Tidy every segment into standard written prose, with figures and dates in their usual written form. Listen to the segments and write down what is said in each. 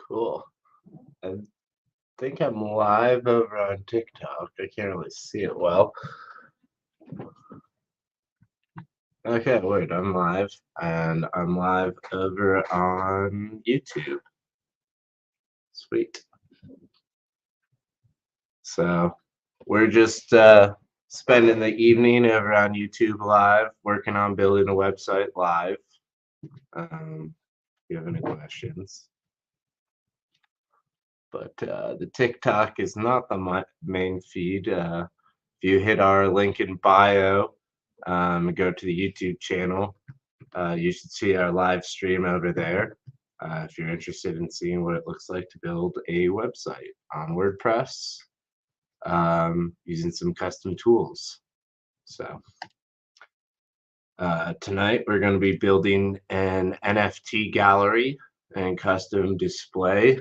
Cool. I think I'm live over on TikTok. I can't really see it well. Okay, wait, I'm live, and I'm live over on YouTube. Sweet. So we're just spending the evening over on YouTube live, working on building a website live. If you have any questions. But the TikTok is not the main feed. If you hit our link in bio, go to the YouTube channel, you should see our live stream over there. If you're interested in seeing what it looks like to build a website on WordPress using some custom tools. So tonight we're going to be building an NFT gallery and custom display.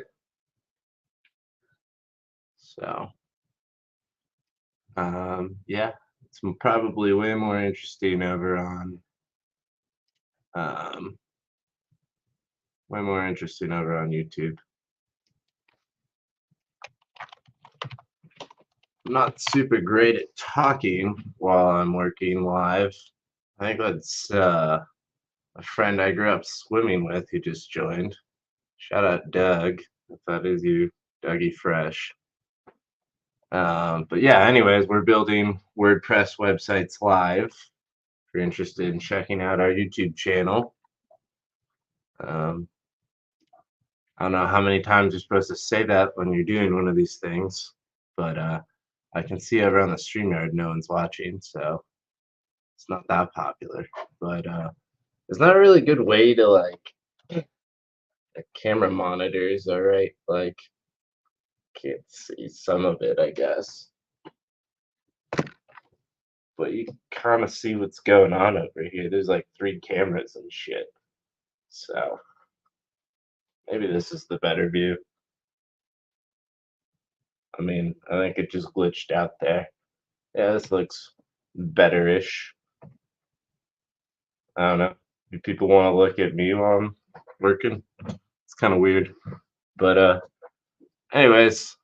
So yeah, it's probably way more interesting over on YouTube. I'm not super great at talking while I'm working live. I think that's a friend I grew up swimming with who just joined. Shout out Doug, if that is you, Dougie Fresh. But yeah, anyways, we're building WordPress websites live. If you're interested in checking out our YouTube channel. I don't know how many times you're supposed to say that when you're doing one of these things, but I can see over on the StreamYard no one's watching, so it's not that popular. But it's not a really good way to like the camera monitors, all right? Like can't see some of it, I guess. But you can kind of see what's going on over here. There's like 3 cameras and shit. So maybe this is the better view. I mean, I think it just glitched out there. Yeah, this looks better-ish. I don't know. Do people want to look at me while I'm working? It's kind of weird. But anyways,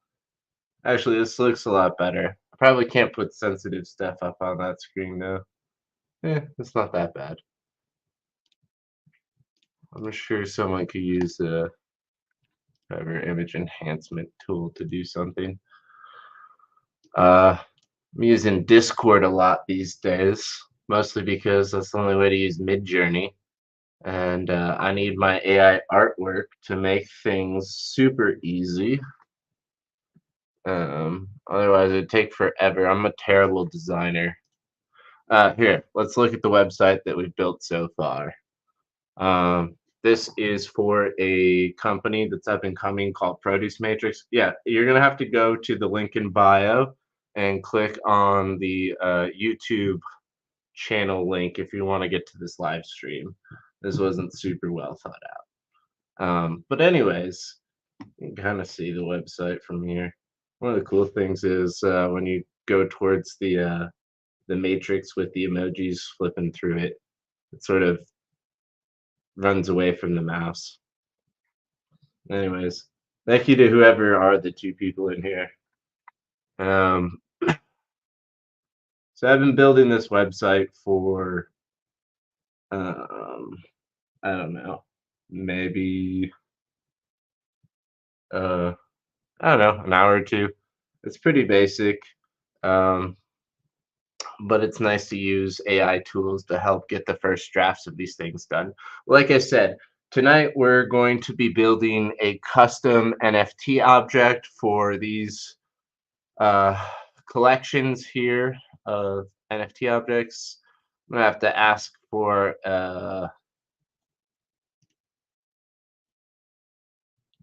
actually this looks a lot better. I probably can't put sensitive stuff up on that screen though. Yeah, it's not that bad. I'm sure someone could use the image enhancement tool to do something. I'm using Discord a lot these days, mostly because that's the only way to use Midjourney. And I need my AI artwork to make things super easy. Otherwise, it'd take forever. I'm a terrible designer. Here, let's look at the website that we've built so far. This is for a company that's up and coming called Produce Matrix. Yeah, you're gonna have to go to the link in bio and click on the YouTube channel link if you want to get to this live stream. This wasn't super well thought out. But anyways, you can kind of see the website from here. One of the cool things is when you go towards the matrix with the emojis flipping through it, it sort of runs away from the mouse. Anyways, thank you to whoever are the 2 people in here. So I've been building this website for I don't know, maybe I don't know, an hour or 2. It's pretty basic, but it's nice to use AI tools to help get the first drafts of these things done. Like I said, tonight we're going to be building a custom NFT object for these collections here of NFT objects. I'm gonna have to ask for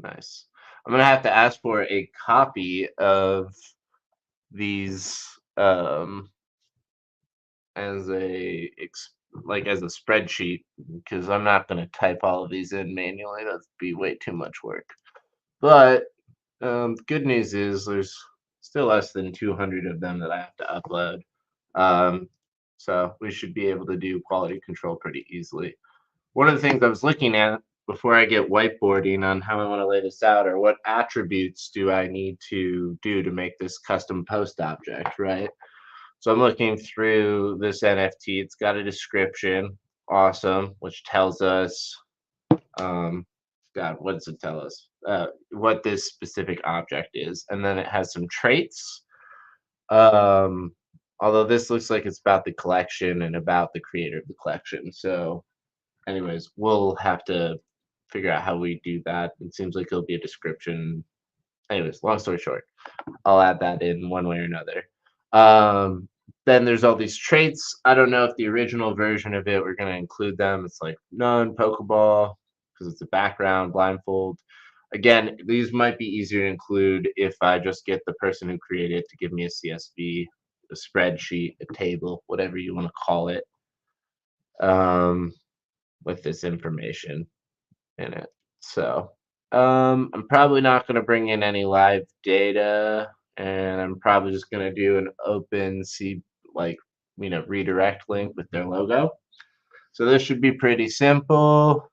nice. I'm gonna have to ask for a copy of these as a spreadsheet because I'm not gonna type all of these in manually. That'd be way too much work. But good news is there's still less than 200 of them that I have to upload. So we should be able to do quality control pretty easily. One of the things I was looking at before I get whiteboarding on how I want to lay this out, or what attributes do I need to do to make this custom post object, right? So I'm looking through this NFT. It's got a description, awesome, which tells us, um, God, what does it tell us? What this specific object is, and then it has some traits. Um, Although this looks like it's about the collection and about the creator of the collection. So, anyways, we'll have to figure out how we do that. It seems like it'll be a description. Anyways, long story short, I'll add that in one way or another. Then there's all these traits. I don't know if the original version of it we're gonna include them. It's like none, Pokeball, because it's a background, blindfold. Again, these might be easier to include if I just get the person who created it to give me a CSV, a spreadsheet, a table, whatever you want to call it, um, with this information in it. So I'm probably not going to bring in any live data, and I'm probably just going to do an open C, like, redirect link with their logo. So this should be pretty simple.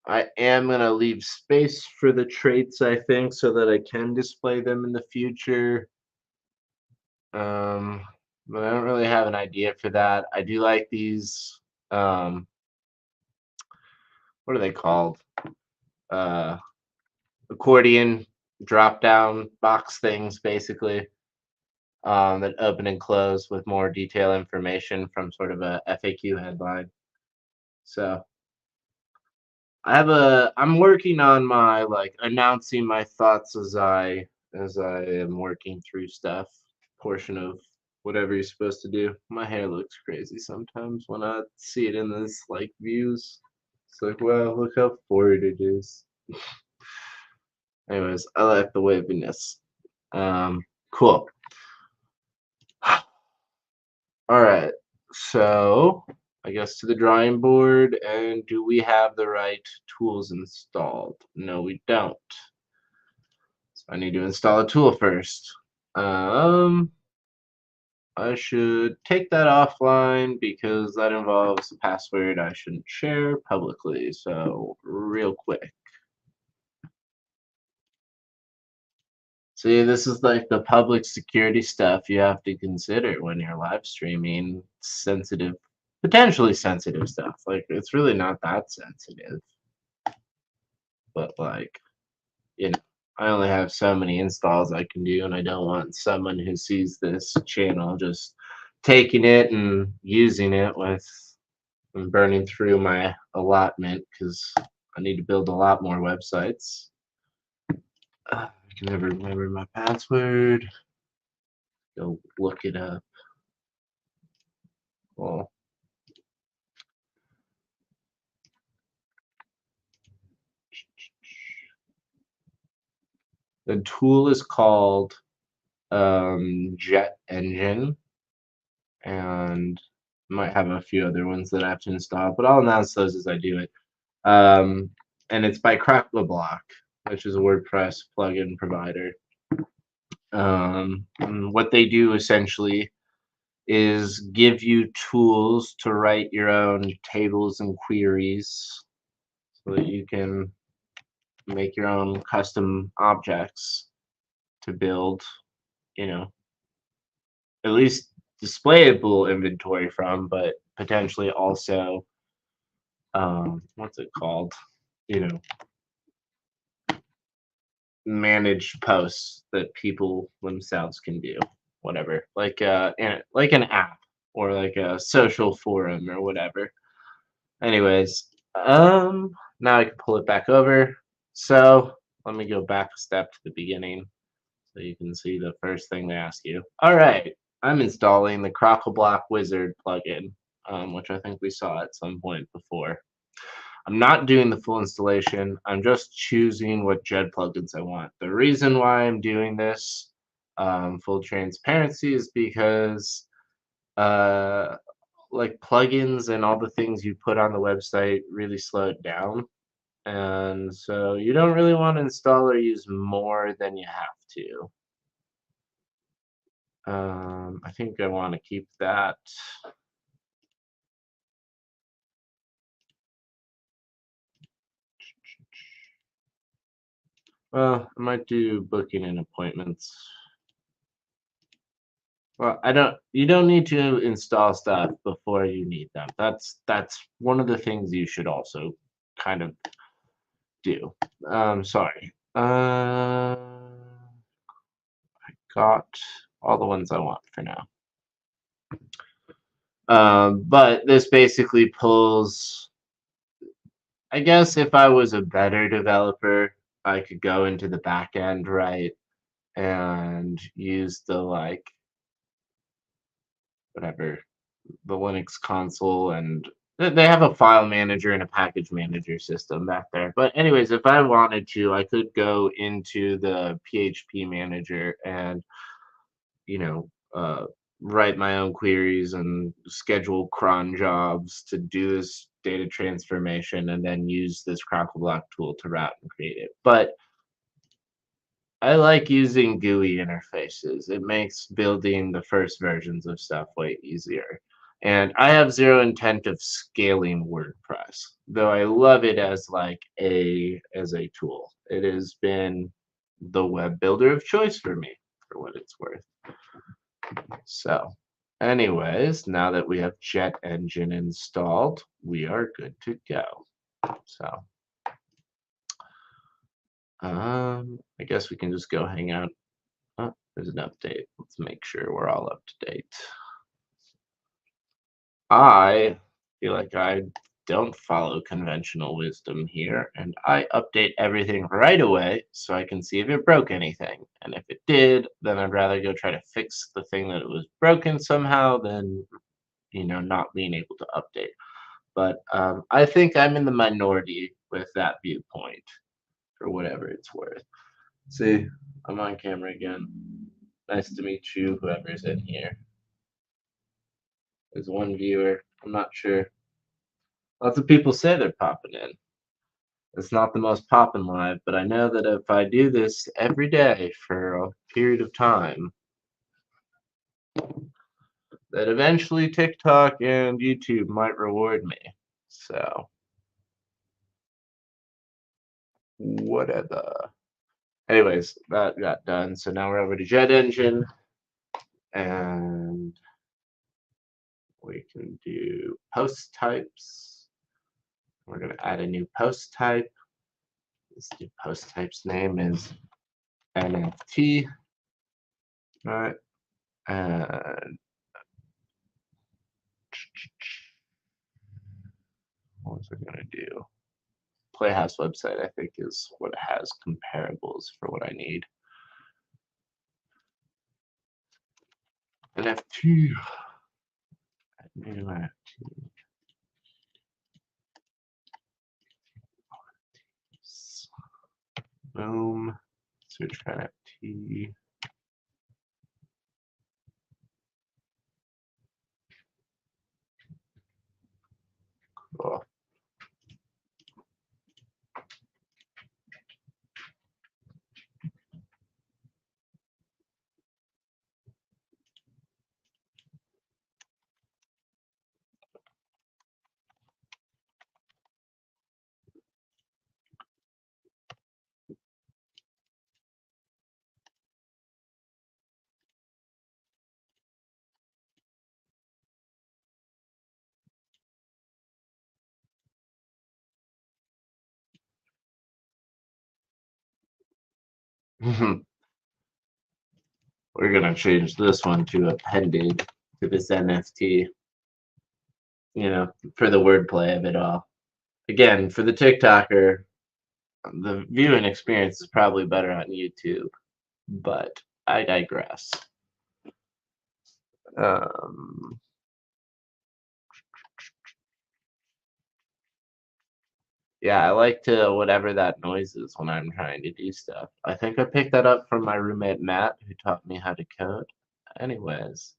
I am going to leave space for the traits, I think, so that I can display them in the future. Um, but I don't really have an idea for that. I do like these, um, what are they called? Uh, Accordion drop down box things, basically, that open and close with more detailed information from sort of a FAQ headline. So I'm working on my, like, announcing my thoughts as I am working through stuff portion of whatever you're supposed to do. My hair looks crazy sometimes when I see it in this, like, views. It's like, wow, look how forward it is. Anyways, I like the waviness. Cool. All right. So I guess to the drawing board. And do we have the right tools installed? No, we don't. So I need to install a tool first. Um, I should take that offline because that involves a password I shouldn't share publicly. So real quick. See, this is like the public security stuff you have to consider when you're live streaming sensitive, potentially sensitive stuff. Like, it's really not that sensitive, but like, I only have so many installs I can do, and I don't want someone who sees this channel just taking it and using it with and burning through my allotment because I need to build a lot more websites. I can never remember my password. Go look it up. Well, the tool is called Jet Engine, and might have a few other ones that I have to install, but I'll announce those as I do it. And it's by Crockleblock, which is a WordPress plugin provider. And what they do essentially is give you tools to write your own tables and queries so that you can make your own custom objects to build, you know, at least displayable inventory from, but potentially also, what's it called? You know, managed posts that people themselves can do, whatever, like an app or like a social forum or whatever. Anyways, now I can pull it back over. So let me go back a step to the beginning so you can see the first thing they ask you. All right, I'm installing the Crockleblock Wizard plugin, which I think we saw at some point before. I'm not doing the full installation. I'm just choosing what JED plugins I want. The reason why I'm doing this, full transparency, is because uh, like plugins and all the things you put on the website really slow it down. And so you don't really want to install or use more than you have to. I think I want to keep that. Well, I might do booking and appointments. Well, I don't. You don't need to install stuff before you need them. That's one of the things you should also kind of do. Sorry. Got all the ones I want for now. But this basically pulls. I guess if I was a better developer, I could go into the back end, right, and use the like whatever the Linux console, and they have a file manager and a package manager system back there. But anyways, if I wanted to, I could go into the PHP manager and you know write my own queries and schedule cron jobs to do this data transformation, and then use this Crackleblock tool to route and create it. But I like using GUI interfaces. It makes building the first versions of stuff way easier. And I have zero intent of scaling WordPress, though I love it as like a tool. It has been the web builder of choice for me, for what it's worth. So, anyways, now that we have Jet Engine installed, we are good to go. So, I guess we can just go hang out. Oh, there's an update. Let's make sure we're all up to date. I feel like I don't follow conventional wisdom here, and I update everything right away so I can see if it broke anything. And if it did, then I'd rather go try to fix the thing that it was broken somehow than, not being able to update. But I think I'm in the minority with that viewpoint for whatever it's worth. See, I'm on camera again. Nice to meet you, whoever's in here. There's one viewer. I'm not sure. Lots of people say they're popping in. It's not the most poppin' live, but I know that if I do this every day for a period of time, that eventually TikTok and YouTube might reward me. So, whatever. Anyways, that got done. So now we're over to Jet Engine, and we can do post types. We're going to add a new post type. This new post type's name is NFT. All right. And what was I going to do? Playhouse website, I think, is what has comparables for what I need. NFT. New NFT. Boom. Search for NFT. Cool. We're going to change this one to appended to this NFT, for the wordplay of it all. Again, for the TikToker, the viewing experience is probably better on YouTube, but I digress. Yeah, I like to whatever that noise is when I'm trying to do stuff. I think I picked that up from my roommate Matt, who taught me how to code. Anyways,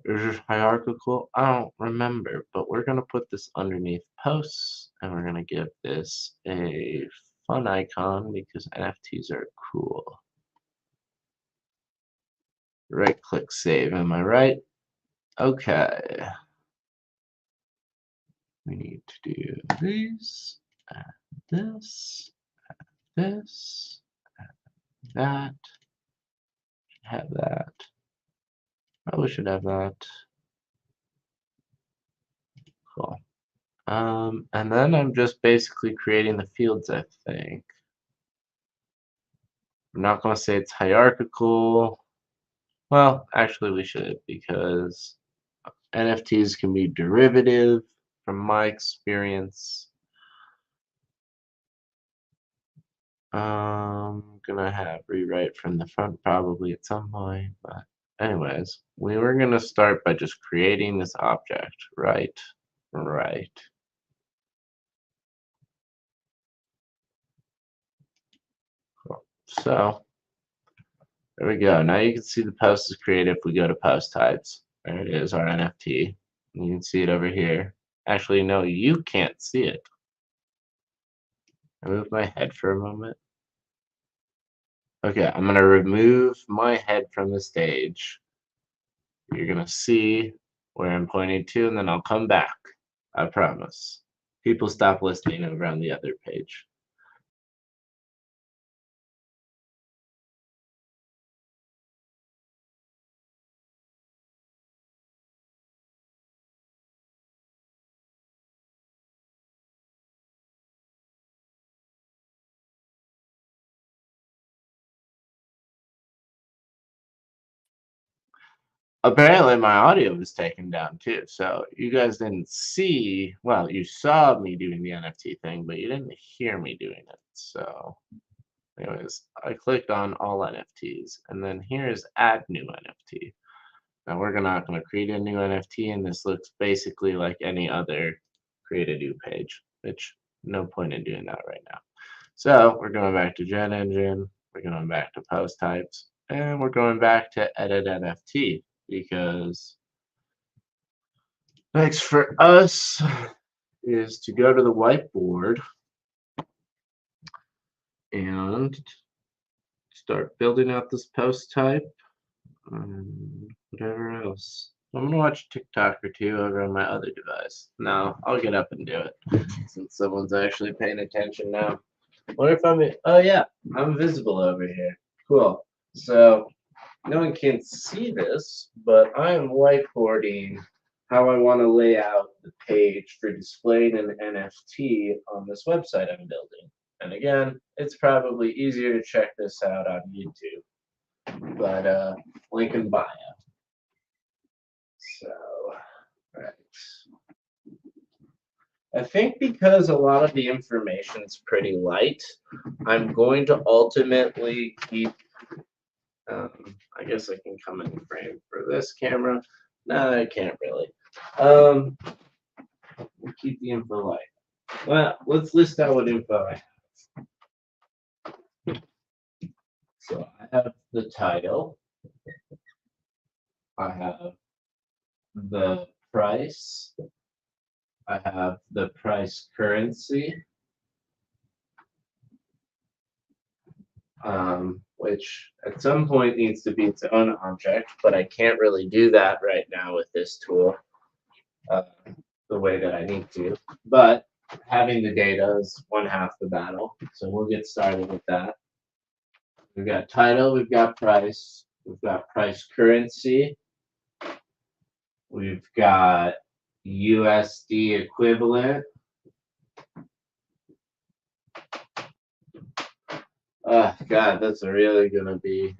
is this hierarchical? I don't remember, but we're gonna put this underneath posts, and we're gonna give this a fun icon because NFTs are cool. Right click save, am I right? Okay. We need to do this, and this, this, that, have that. Probably should have that. Cool. And then I'm just basically creating the fields, I think. I'm not going to say it's hierarchical. Well, actually we should, because NFTs can be derivative from my experience. Gonna have rewrite from the front probably at some point, but anyways, we were gonna start by just creating this object, right? Right. Cool. So there we go. Now you can see the post is created if we go to post types. There it is, our NFT. You can see it over here. Actually, no, you can't see it. I move my head for a moment. Okay, I'm gonna remove my head from the stage. You're gonna see where I'm pointing to, and then I'll come back. I promise. People stop listening over on the other page. Apparently, my audio was taken down too, so you guys didn't see. Well, you saw me doing the NFT thing, but you didn't hear me doing it. So, anyways, I clicked on all NFTs, and then here's add new NFT. Now we're not going to create a new NFT, and this looks basically like any other create a new page, which no point in doing that right now. So we're going back to Gen Engine, we're going back to post types, and we're going back to edit NFT because next for us is to go to the whiteboard and start building out this post type and whatever else. I'm gonna watch TikTok or two over on my other device. No, I'll get up and do it since someone's actually paying attention now. What if I'm? Oh yeah, I'm visible over here. Cool. So no one can see this, but I am whiteboarding how I want to lay out the page for displaying an NFT on this website I'm building. And again, it's probably easier to check this out on YouTube, but link in bio. So, right. I think because a lot of the information is pretty light, I'm going to ultimately keep. I guess I can come in frame for this camera. No, I can't really. We'll keep the info light. Well, let's list out what info I have. So I have the title. I have the price. I have the price currency, which at some point needs to be its own object, but I can't really do that right now with this tool the way that I need to. But having the data is one half the battle, so we'll get started with that. We've got title, we've got price currency, we've got USD equivalent. Oh God, that's really gonna be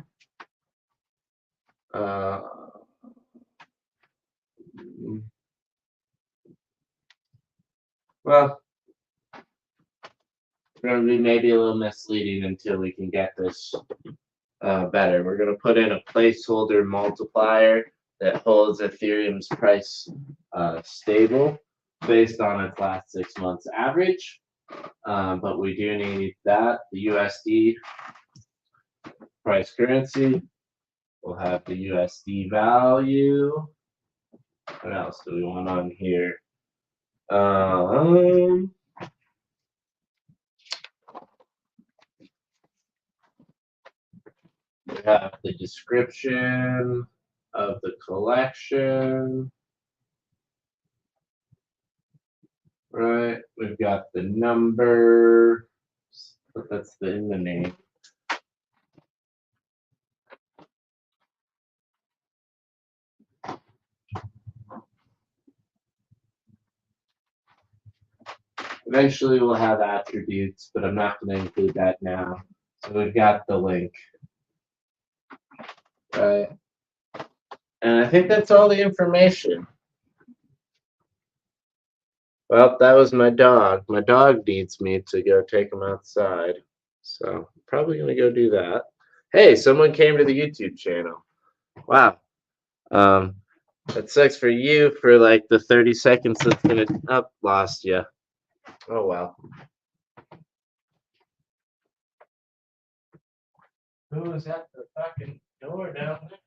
well, gonna be maybe a little misleading until we can get this better. We're gonna put in a placeholder multiplier that holds Ethereum's price stable based on its last 6 months average. But we do need that, the USD price currency. We'll have the USD value. What else do we want on here? We have the description of the collection. Right, we've got the number, but that's in the name. Eventually we'll have attributes, but I'm not going to include that now. So we've got the link. Right. And I think that's all the information. Well, that was my dog. My dog needs me to go take him outside. So I'm probably going to go do that. Hey, someone came to the YouTube channel. Wow. That sucks for you for like the 30 seconds that's going to up lost you. Oh well. Who is at the fucking door down there?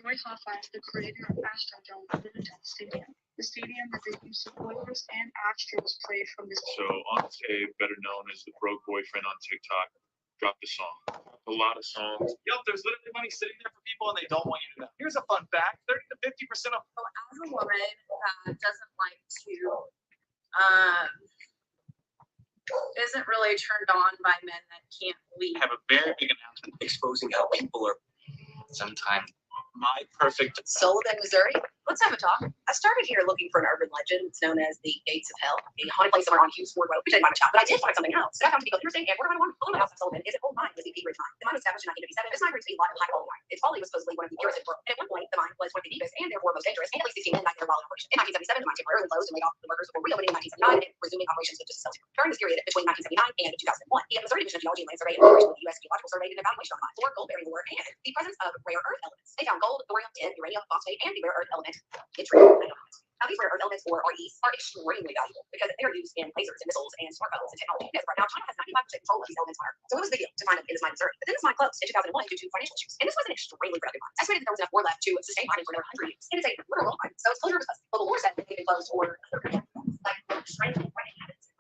Roy Hoffman, the creator of Astrodome, visited the stadium. The stadium that the UC Oilers and Astros played from this. So Octave, better known as the broke boyfriend on TikTok, dropped a song. A lot of songs. Yep, there's literally money sitting there for people and they don't want you to know. Here's a fun fact: 30 to 50% of. So as a woman that doesn't like to, isn't really turned on by men that can't leave. I have a very big announcement exposing how people are sometimes my perfect. Sullivan, Missouri. Let's have a talk. I started here looking for an urban legend. It's known as the Gates of Hell, a haunted place somewhere on Hughes Ford Road, which I didn't find a shop, but I did find something else. So I found to be both interesting and what I wanted. The house of Sullivan is an old mine, was the Pete Ridge mine. The mine was established in 1957. This mine produced a lot of high quality wine. Its quality was supposedly one of the purest in the world. And at one point, the mine was one of the deepest and therefore most dangerous, and at least 16 men died there while in operation. In 1977, the mine temporarily closed and laid off the workers before reopening in 1979 and resuming operations with just a sales. During this period between 1979 and 2001, the Missouri Division of Geology and Land Survey, in cooperation with the U.S. Geological Survey, did an evaluation on the mine for gold-bearing ore and the presence of rare earth elements. They found gold, thorium, tin, uranium, phosphate, and the rare earth element yttrium. Now, these rare earth elements, or REs, are extremely valuable because they are used in lasers and missiles and smartphones and technology. Because right now, China has 95% control of these elements on Earth. So it was a big deal to find them in this mine in Missouri. But then this mine closed in 2001 due to financial issues. And this was an extremely productive mine. Estimated that there was enough ore left to sustain mining for another 100 years. It is a literal gold mine. So its closure was busted. Local lore said that they had been closed for like strange wedding habits.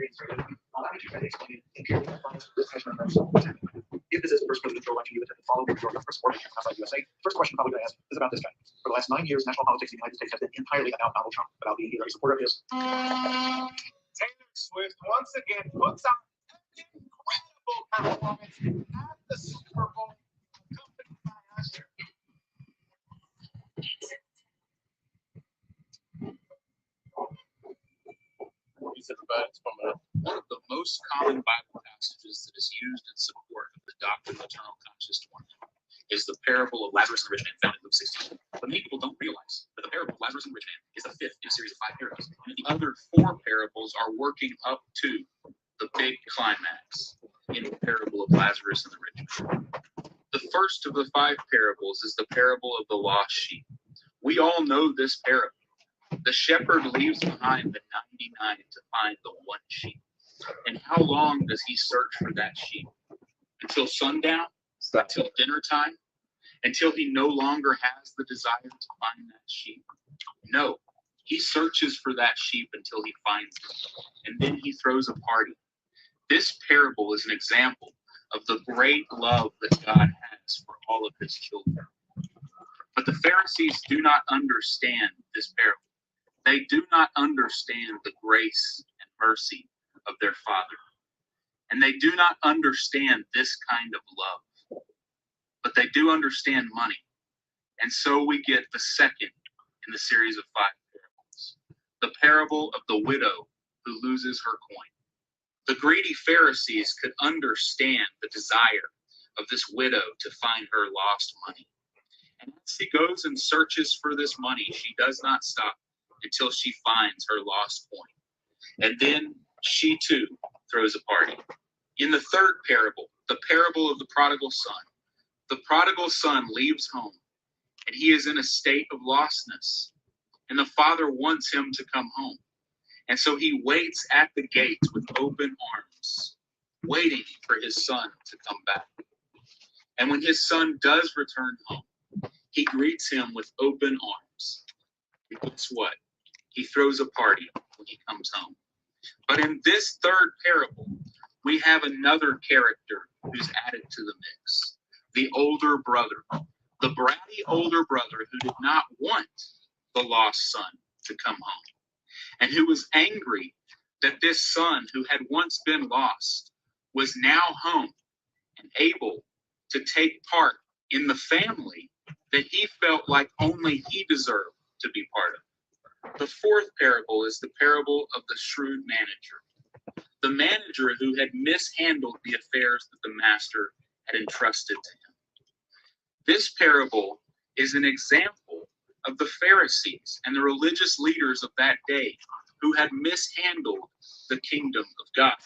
reinstated. Allow me to try to explain it in purely unbiased discussion of terms. If this is the first presidential election you attended following the majority of support outside USA, the first question probably going to ask is about this guy. For the last 9 years, national politics in the United States has been entirely about Donald Trump, about being either a supporter of his. Taylor Swift once again puts out an incredible performance at the Super Bowl, accompanied by Usher. One of the most common Bible passages that is used in support of the doctrine of eternal conscious torment is the parable of Lazarus and the rich man found in Luke 16. But many people don't realize that the parable of Lazarus and the rich man is the fifth in a series of 5 parables. And the other 4 parables are working up to the big climax in the parable of Lazarus and the rich man. The first of the 5 parables is the parable of the lost sheep. We all know this parable. The shepherd leaves behind the 99 to find the one sheep. And how long does he search for that sheep? Until sundown? Until dinner time? Until he no longer has the desire to find that sheep? No. He searches for that sheep until he finds it. And then he throws a party. This parable is an example of the great love that God has for all of his children. But the Pharisees do not understand this parable. They do not understand the grace and mercy of their Father. And they do not understand this kind of love. But they do understand money. And so we get the second in the series of 5 parables. The parable of the widow who loses her coin. The greedy Pharisees could understand the desire of this widow to find her lost money. And as she goes and searches for this money, she does not stop until she finds her lost coin. And then she too throws a party. In the third parable, the parable of the prodigal son leaves home, and he is in a state of lostness. And the father wants him to come home. And so he waits at the gate with open arms, waiting for his son to come back. And when his son does return home, he greets him with open arms. And guess what? He throws a party when he comes home. But in this third parable, we have another character who's added to the mix. The older brother. The bratty older brother who did not want the lost son to come home. And who was angry that this son who had once been lost was now home and able to take part in the family that he felt like only he deserved to be part of. The fourth parable is the parable of the shrewd manager. The manager who had mishandled the affairs that the master had entrusted to him. This parable is an example of the Pharisees and the religious leaders of that day who had mishandled the kingdom of God.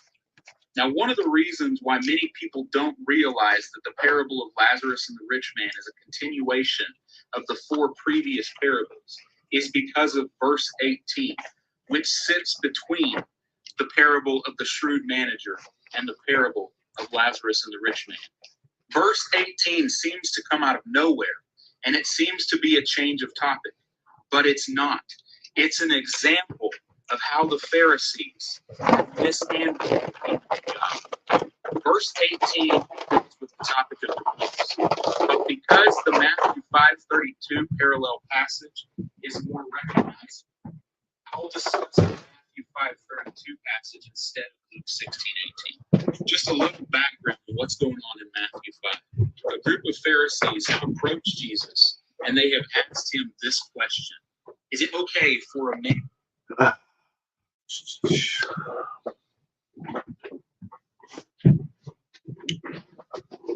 Now, one of the reasons why many people don't realize that the parable of Lazarus and the rich man is a continuation of the 4 previous parables is because of verse 18, which sits between the parable of the shrewd manager and the parable of Lazarus and the rich man. Verse 18 seems to come out of nowhere, and it seems to be a change of topic, but it's not. It's an example of how the Pharisees mishandled the kingdom of God. Verse 18 is with the topic of divorce. But because the Matthew 5:32 parallel passage is more recognizable, I'll discuss the Matthew 5:32 passage instead of Luke 16:18. Just a little background of what's going on in Matthew 5. A group of Pharisees have approached Jesus, and they have asked him this question. Is it okay for a man?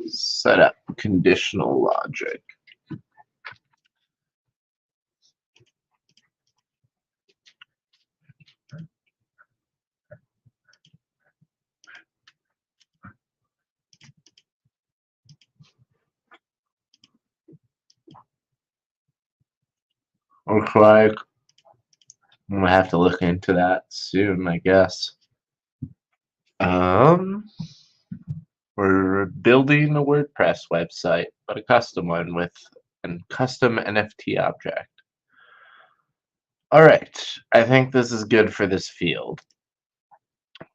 Set up conditional logic. Looks like I'm gonna have to look into that soon, I guess. We're building a WordPress website, but a custom one with a custom NFT object. All right, I think this is good for this field.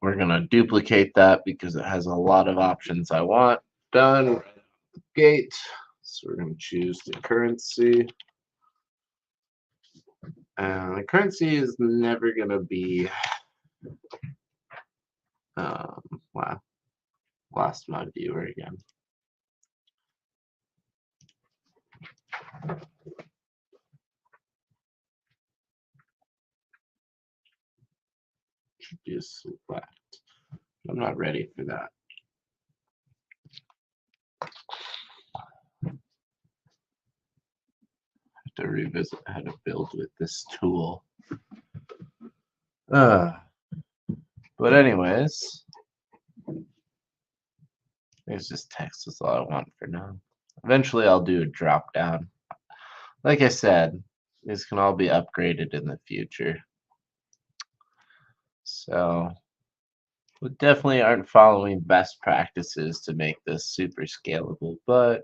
we're gonna duplicate that because it has a lot of options I want done right out the gate. So we're gonna choose the currency. The currency is never gonna be wow, lost my viewer again. Just select. I'm not ready for that. Have to revisit how to build with this tool. But anyways, there's just text is all I want for now. Eventually I'll do a drop down. Like I said, these can all be upgraded in the future. So we definitely aren't following best practices to make this super scalable, but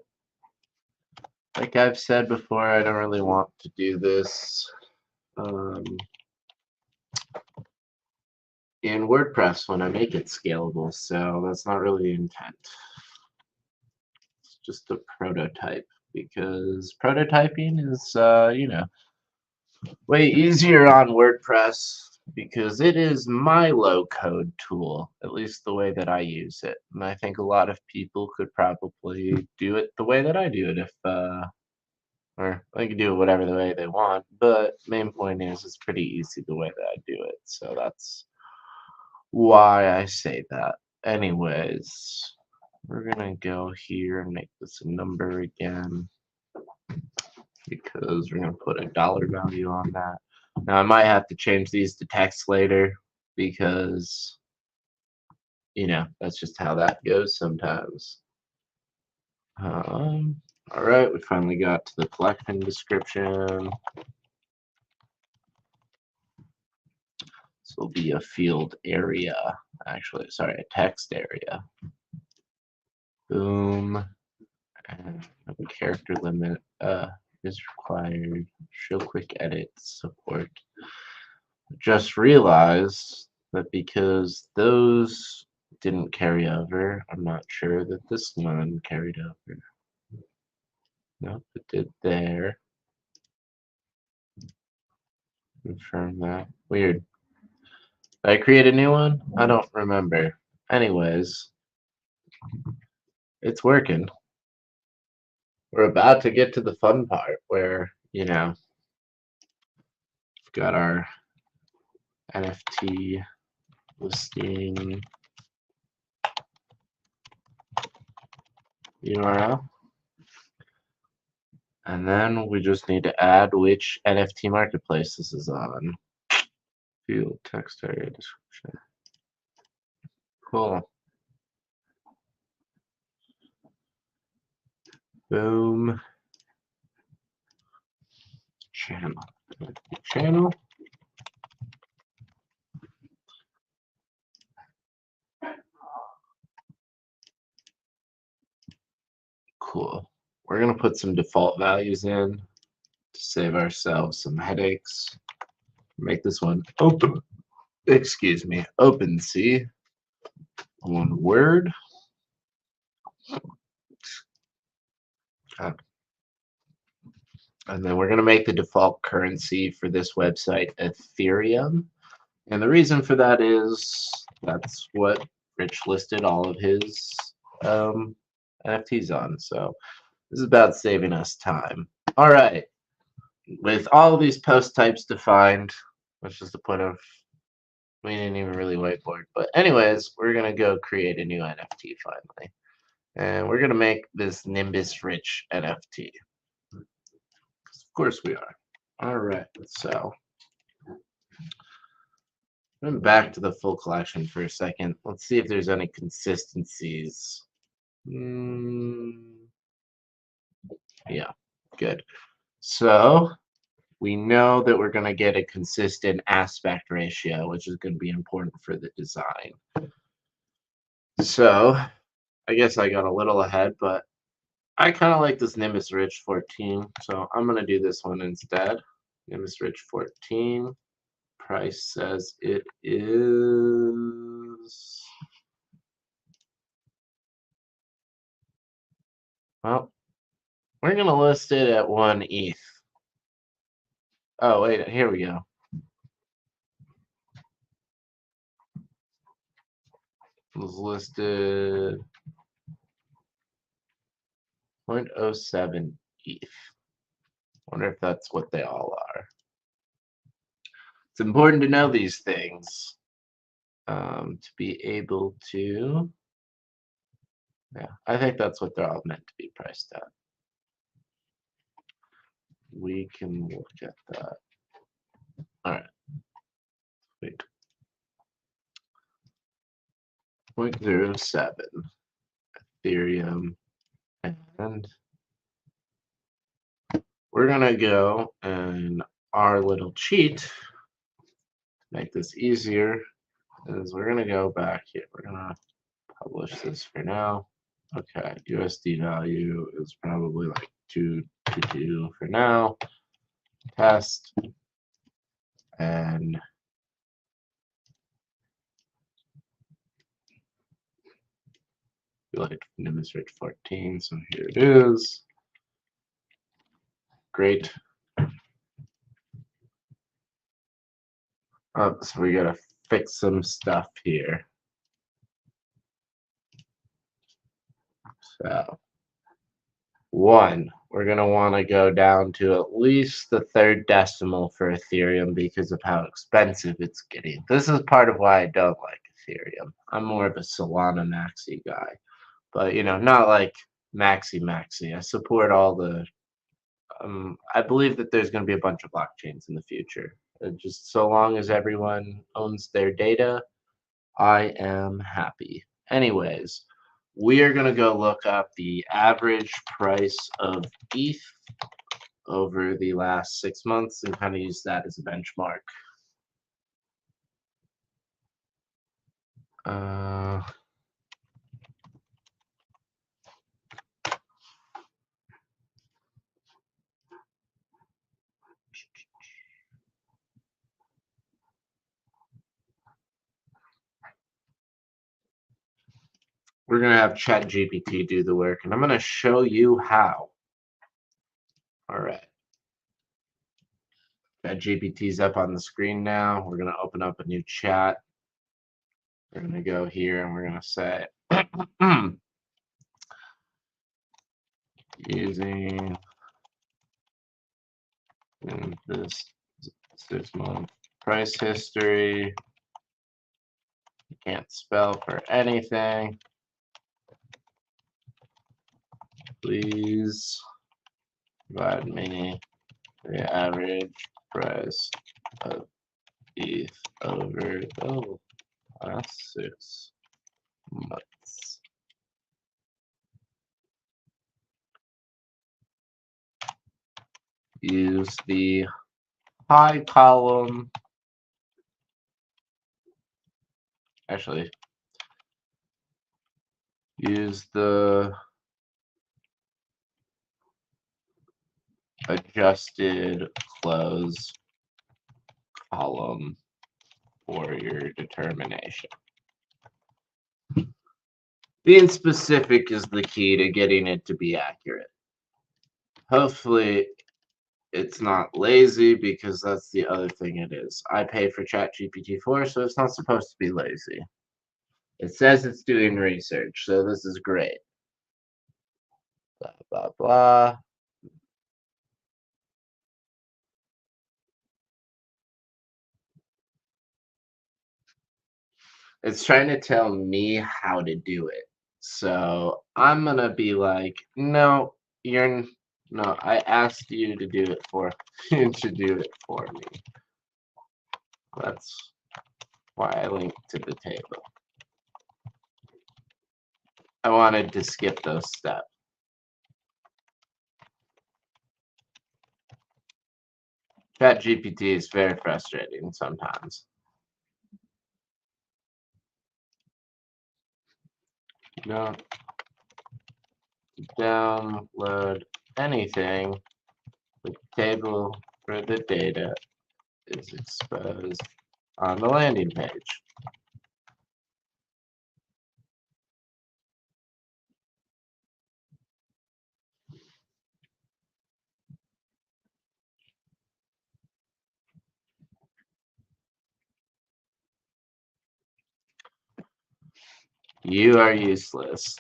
like I've said before, I don't really want to do this in WordPress when I make it scalable, so that's not really the intent. It's just a prototype, because prototyping is, you know, way easier on WordPress because it is my low-code tool, at least the way that I use it. And I think a lot of people could probably do it the way that I do it if, or they can do it whatever the way they want, but main point is it's pretty easy the way that I do it. So that's why I say that. Anyways, we're gonna go here and make this a number again because we're gonna put a dollar value on that. Now I might have to change these to text later because, you know, that's just how that goes sometimes. All right, we finally got to the collection description. This will be a field area, actually, sorry, a text area. Boom. And a character limit is required. Show quick edit support. Just realized that because those didn't carry over, I'm not sure that this one carried over. Nope, it did there. Confirm that. Weird. Did I create a new one? I don't remember. Anyways, it's working. We're about to get to the fun part where, you know, we've got our NFT listing URL. And then we just need to add which NFT marketplace this is on. Field text area description. Cool. Boom. Channel. Channel. Cool. We're going to put some default values in to save ourselves some headaches. Make this one open. Excuse me. OpenSea. One word. And then we're going to make the default currency for this website Ethereum. And the reason for that is that's what Rich listed all of his NFTs on. So this is about saving us time. All right. With all of these post types defined, which is the point of, we didn't even really whiteboard. But anyways, we're going to go create a new NFT finally. And we're going to make this Nimbus Rich NFT. Of course we are. All right. So going back to the full collection for a second. Let's see if there's any consistencies. Yeah, good. So we know that we're going to get a consistent aspect ratio, which is going to be important for the design. So I guess I got a little ahead, but I kind of like this Nimbus Rich 14, so I'm going to do this one instead. Nimbus Rich 14. Price says it is is. Well, we're going to list it at 1 ETH. Oh, wait, here we go. It was listed 0.07 ETH. Wonder if that's what they all are. It's important to know these things to be able to. Yeah, I think that's what they're all meant to be priced at. We can look at that. All right. Wait. 0.07 Ethereum. And we're going to go and our little cheat to make this easier is we're going to go back here. We're going to publish this for now. Okay, USD value is probably like 222 for now. Test. And we like demonstrate 14, so here it is. Great. Oh, so we gotta fix some stuff here. So, one, we're gonna want to go down to at least the third decimal for Ethereum because of how expensive it's getting. This is part of why I don't like Ethereum. I'm more of a Solana maxi guy, but you know, not like maxi. I support all the. I believe that there's going to be a bunch of blockchains in the future. Just so long as everyone owns their data, I am happy. Anyways, we are going to go look up the average price of ETH over the last 6 months and kind of use that as a benchmark. We're going to have ChatGPT do the work, and I'm going to show you how. All right. ChatGPT's up on the screen now. We're going to open up a new chat. We're going to go here, and we're going to say, using this 6-month price history. You can't spell for anything. Please provide me the average price of ETH over the last 6 months. Use the high column. Actually, use the adjusted close column for your determination. Being specific is the key to getting it to be accurate. Hopefully, it's not lazy because that's the other thing it is. I pay for ChatGPT 4, so it's not supposed to be lazy. It says it's doing research, so this is great. Blah, blah, blah. It's trying to tell me how to do it. So I'm going to be like, no, I asked you to do it for me. That's why I linked to the table. I wanted to skip those steps. ChatGPT is very frustrating sometimes. Don't download anything. The table for the data is exposed on the landing page. You are useless.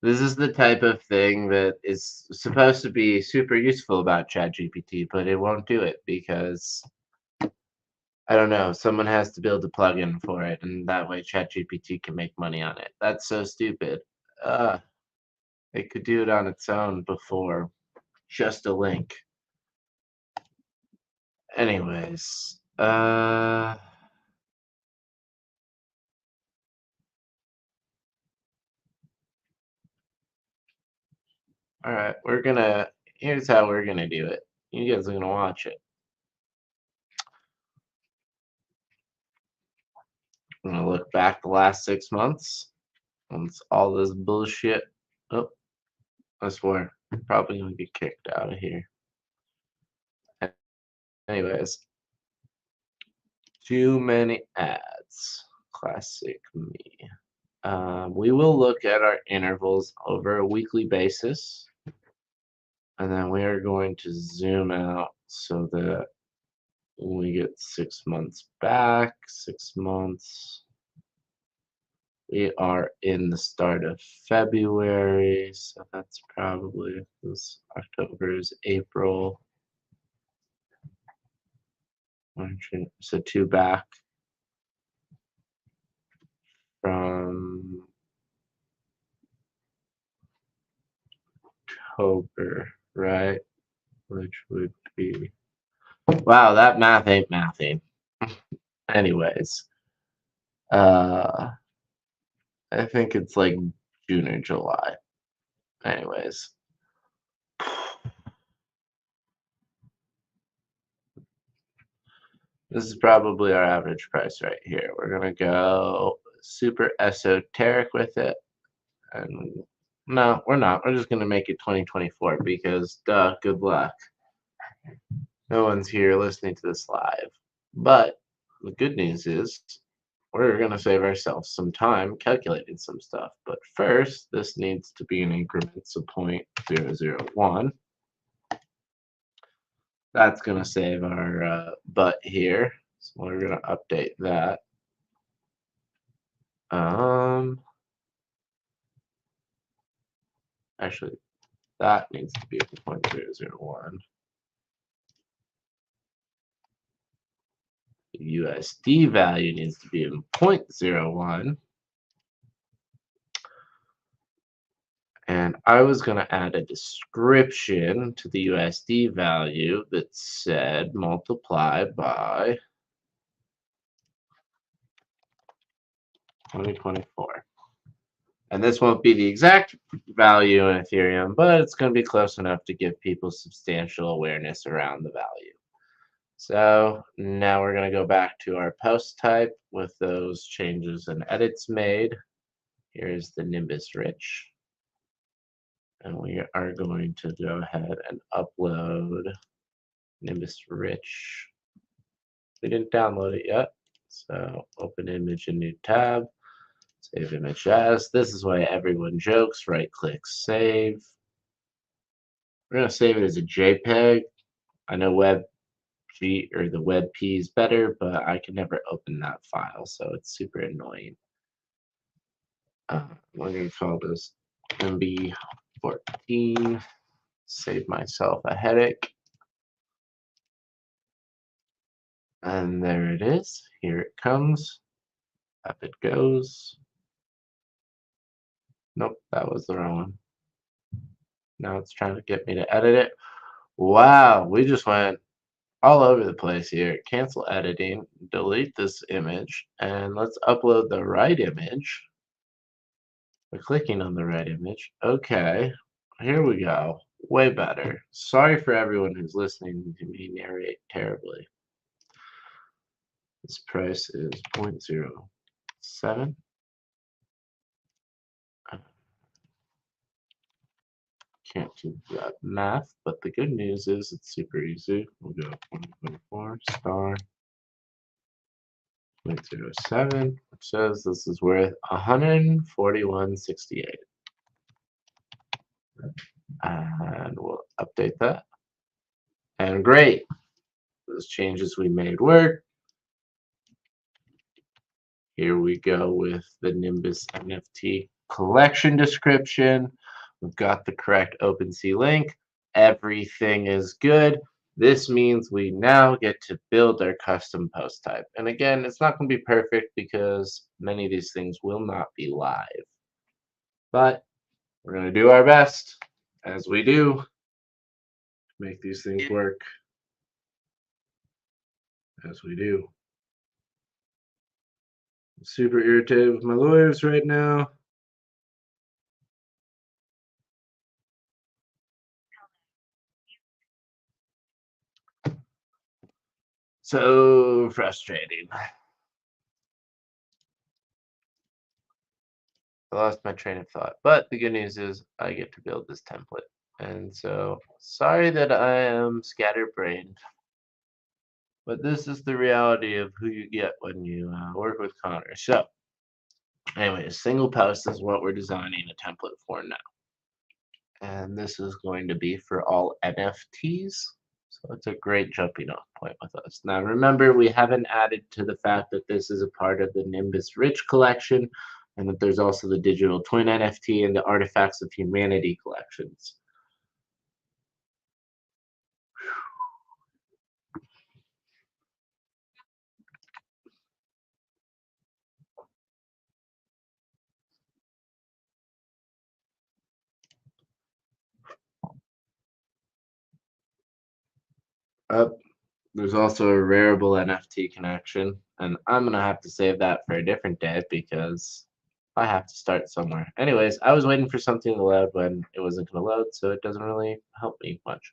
This is the type of thing that is supposed to be super useful about ChatGPT, but it won't do it because I don't know. Someone has to build a plugin for it, and that way ChatGPT can make money on it. That's so stupid. It could do it on its own before just a link. Anyways, all right, here's how we're gonna do it. You guys are gonna watch it. I'm gonna look back the last 6 months. Once all this bullshit. Oh, I swear, I'm probably gonna get kicked out of here. Anyways, too many ads. Classic me. We will look at our intervals over a weekly basis. And then we are going to zoom out so that we get 6 months back, 6 months. We are in the start of February, so that's probably this October is April. So 2 back from October, right? Which would be, wow, that math ain't mathing. Anyways, I think it's like June or July. Anyways. This is probably our average price right here. We're gonna go super esoteric with it. And no, we're not. We're just gonna make it 2024 because duh, good luck. No one's here listening to this live. But the good news is we're gonna save ourselves some time calculating some stuff. But first, this needs to be in increments of 0.001. That's gonna save our butt here. So we're gonna update that. Actually, that needs to be 0.001. The USD value needs to be in 0.01. And I was going to add a description to the USD value that said multiply by 2024. And this won't be the exact value in Ethereum, but it's going to be close enough to give people substantial awareness around the value. So now we're going to go back to our post type with those changes and edits made. Here's the Nimbus Rich. And we are going to go ahead and upload Nimbus Rich. We didn't download it yet. So open image in new tab. Save image as. This is why everyone jokes. Right click save. We're going to save it as a JPEG. I know WebG or the WebP is better, but I can never open that file, so it's super annoying. We're going to call this MB14. Save myself a headache. And there it is. Here it comes. Up it goes. Nope, that was the wrong one. Now it's trying to get me to edit it. Wow, we just went all over the place here. Cancel editing, delete this image, and let's upload the right image. We're clicking on the right image. Okay, here we go. Way better. Sorry for everyone who's listening to me narrate terribly. This price is 0.07. Can't do that math, but the good news is it's super easy. We'll go 2024 star 0.07, which says this is worth 141.68. And we'll update that. And great, those changes we made work. Here we go with the Nimbus NFT collection description. We've got the correct OpenSea link. Everything is good. This means we now get to build our custom post type. And again, it's not going to be perfect because many of these things will not be live. But we're going to do our best, as we do, to make these things work. As we do. I'm super irritated with my lawyers right now. So frustrating. I lost my train of thought. But the good news is I get to build this template. And so sorry that I am scatterbrained. But this is the reality of who you get when you work with Connor. So anyway, a single post is what we're designing a template for now. And this is going to be for all NFTs. So it's a great jumping off point with us. Now remember, we haven't added to the fact that this is a part of the Nimbus Rich collection, and that there's also the Digital Twin NFT and the Artifacts of Humanity collections. There's also a Rarible NFT connection, and I'm gonna have to save that for a different day because I have to start somewhere. Anyways, I was waiting for something to load when it wasn't gonna load, so it doesn't really help me much.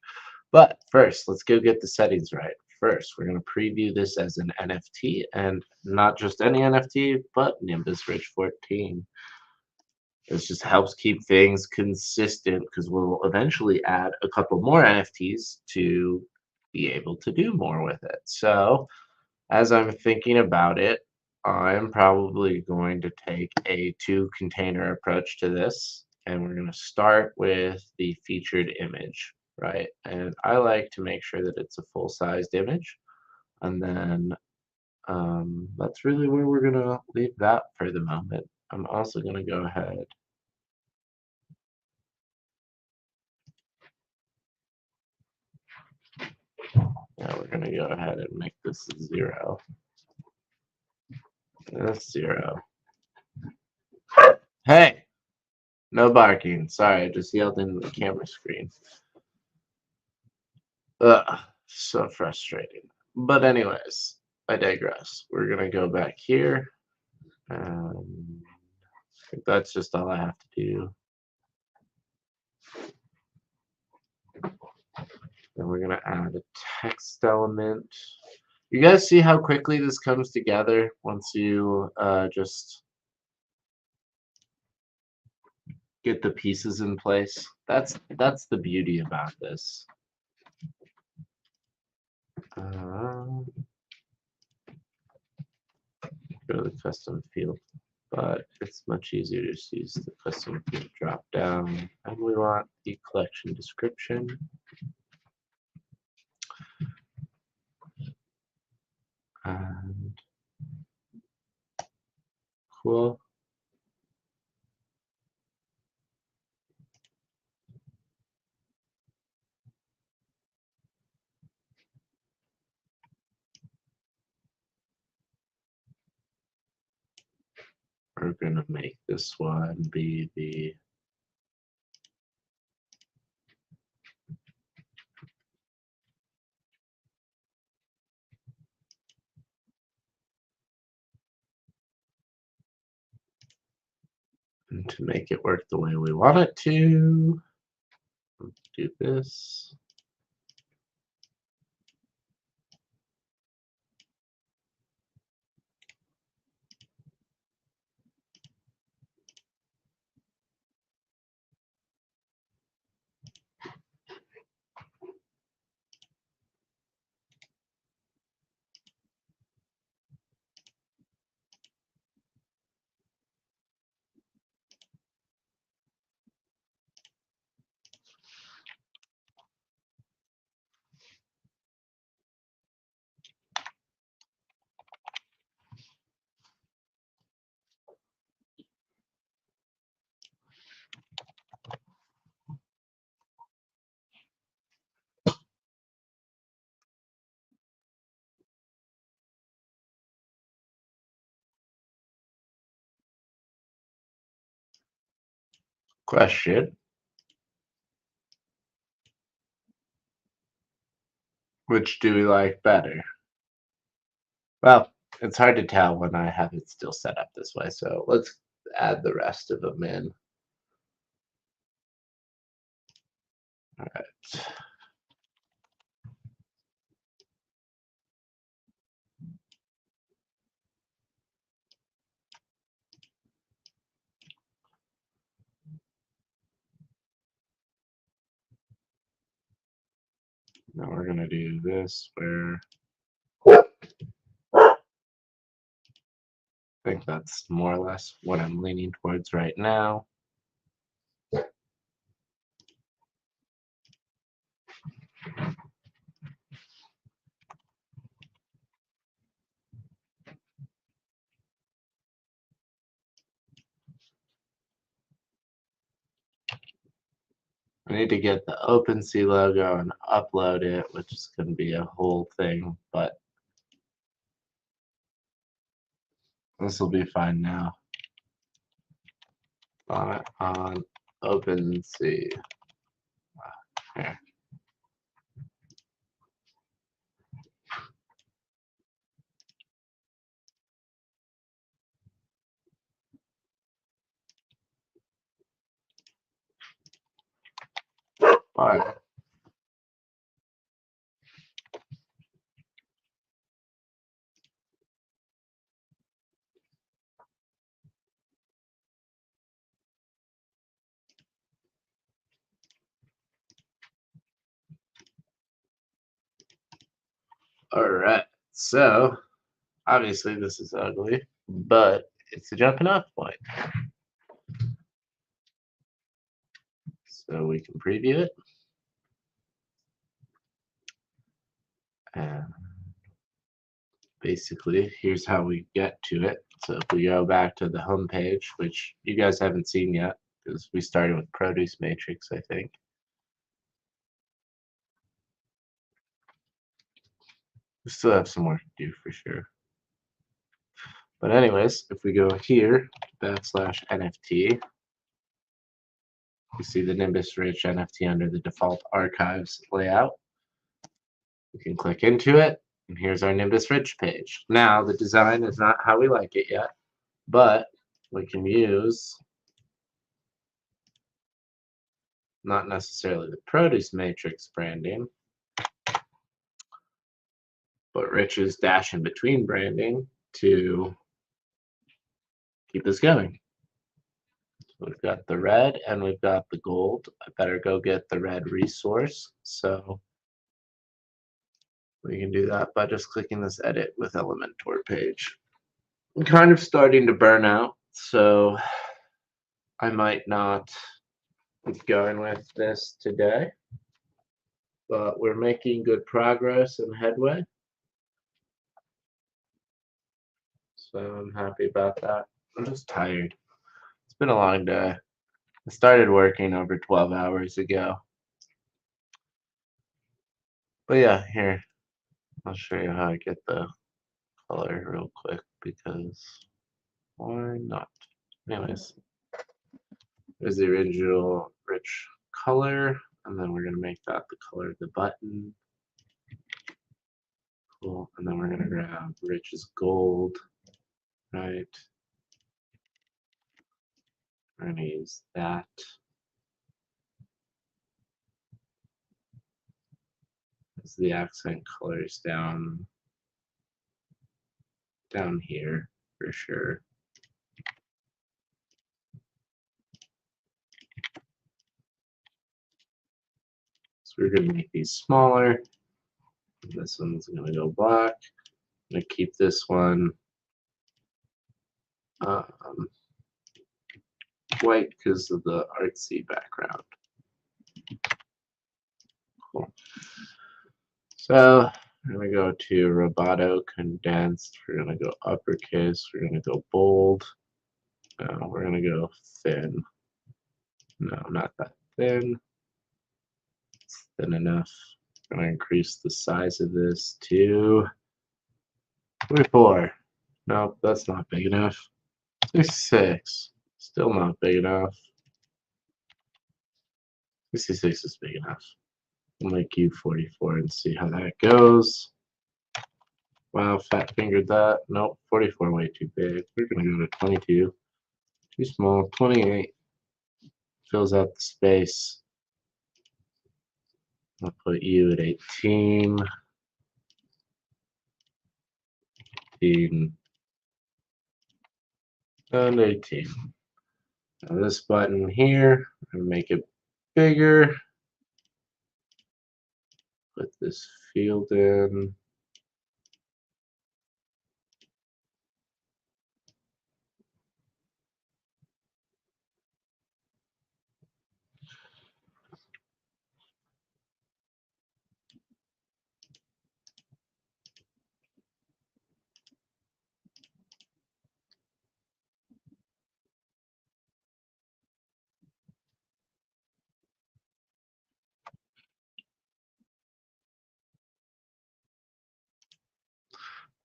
But first, let's go get the settings right. First, we're gonna preview this as an NFT, and not just any NFT, but Nimbus Rich 14. This just helps keep things consistent because we'll eventually add a couple more NFTs to be able to do more with it. So as I'm thinking about it, I'm probably going to take a 2-container approach to this, and we're going to start with the featured image, right? And I like to make sure that it's a full-sized image, and then that's really where we're going to leave that for the moment. I'm also going to go ahead Now we're going to go ahead and make this 0. That's 0. Hey! No barking. Sorry, I just yelled into the camera screen. Ugh, so frustrating. But anyways, I digress. We're going to go back here. I think that's just all I have to do. Then we're going to add a text element. You guys see how quickly this comes together once you just get the pieces in place? That's the beauty about this. Go to the custom field, but it's much easier to just use the custom field drop down, and we want the collection description. And cool. We're going to make this one be the and to make it work the way we want it to, do this. Question. Which do we like better? Well, it's hard to tell when I have it still set up this way, so let's add the rest of them in. All right. Now we're going to do this where I think that's more or less what I'm leaning towards right now. I need to get the OpenSea logo and upload it, which is going to be a whole thing, but this will be fine now. On OpenSea. Here. Fine. All right, so obviously this is ugly, but it's a jumping off point. So we can preview it. And basically, here's how we get to it. So if we go back to the home page, which you guys haven't seen yet, because we started with Produce Matrix, I think. We still have some work to do for sure. But anyways, if we go here, /NFT, you see the Nimbus Rich NFT under the default archives layout. We can click into it, and here's our Nimbus Rich page. Now, the design is not how we like it yet, but we can use not necessarily the Produce Matrix branding, but Rich's dash in between branding to keep this going. So we've got the red and we've got the gold. I better go get the red resource. So we can do that by just clicking this edit with Elementor page. I'm kind of starting to burn out, so I might not keep going with this today, but we're making good progress and headway. So I'm happy about that. I'm just tired. It's been a long day. I started working over 12 hours ago. But yeah, here, I'll show you how I get the color real quick because why not? Anyways, there's the original rich color, and then we're going to make that the color of the button. Cool. And then we're going to grab Rich's gold, right? We're going to use that. As the accent colors down here for sure. So we're going to make these smaller. This one's going to go black. I'm going to keep this one white because of the artsy background. Cool. So we're going to go to Roboto condensed. We're going to go uppercase. We're going to go bold. No, we're going to go thin. No, not that thin. It's thin enough. I'm going to increase the size of this to 44. Nope, that's not big enough. 66. Still not big enough. 66 is big enough. We'll make you 44 and see how that goes. Wow, fat fingered that. Nope, 44 way too big. We're gonna go to 22. Too small. 28 fills out the space. I'll put you at 18. 18 and 18. Now this button here, I'm gonna make it bigger. Put this field in.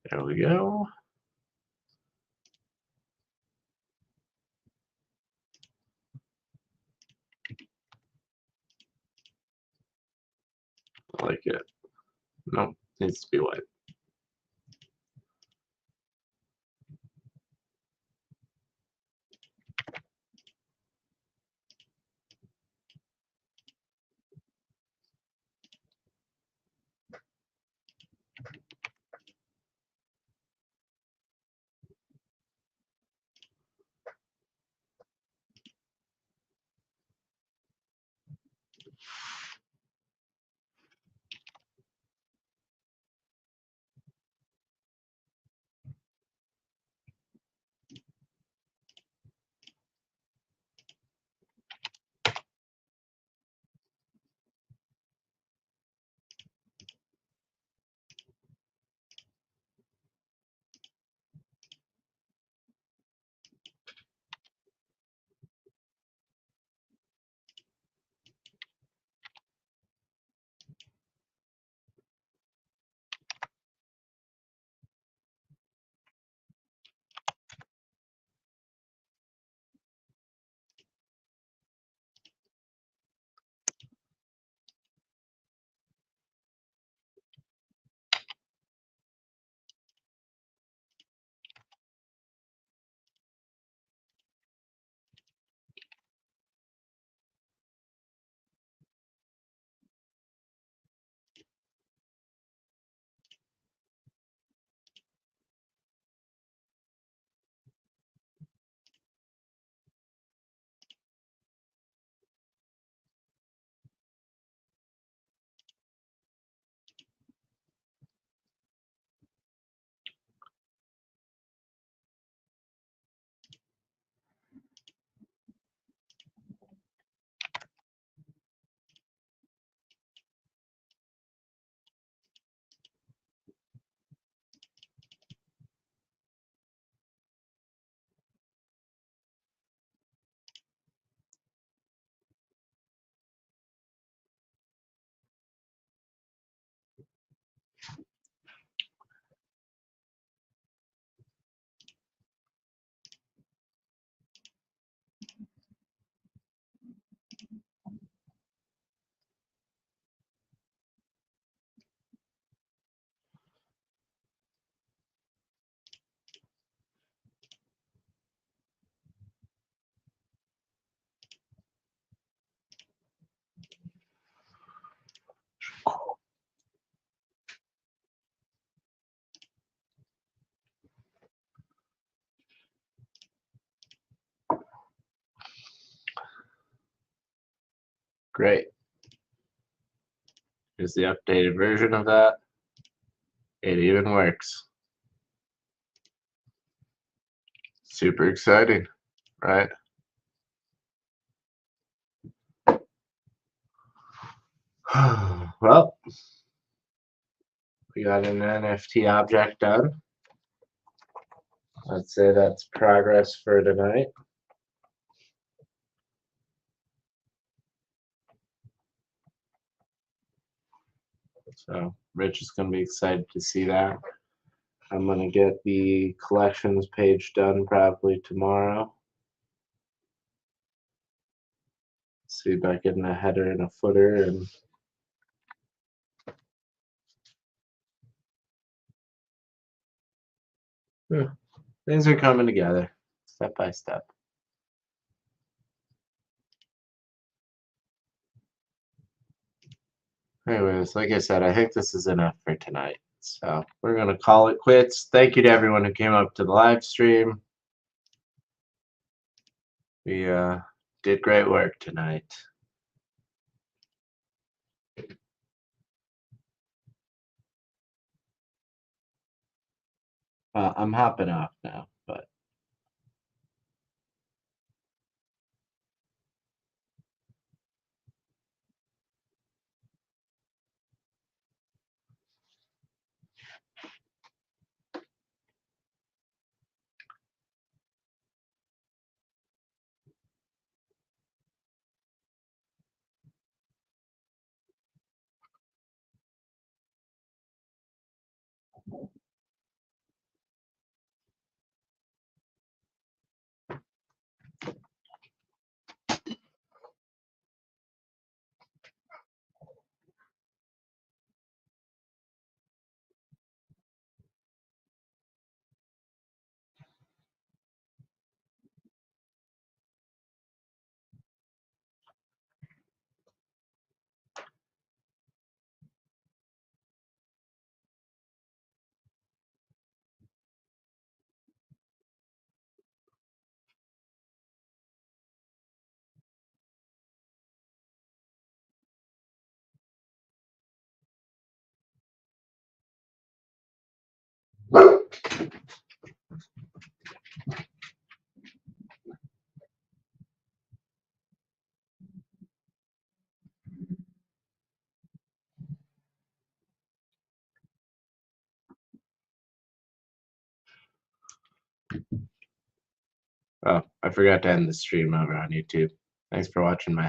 There we go. I like it. Nope, needs to be white. Great. Here's the updated version of that. It even works. Super exciting, right? Well, we got an NFT object done. I'd say that's progress for tonight. So Rich is going to be excited to see that. I'm going to get the collections page done probably tomorrow. see about getting a header and a footer and things are coming together step by step. Anyways, like I said, I think this is enough for tonight. So we're going to call it quits. Thank you to everyone who came up to the live stream. We did great work tonight. I'm hopping off now, but oh, I forgot to end the stream over on YouTube. Thanks for watching my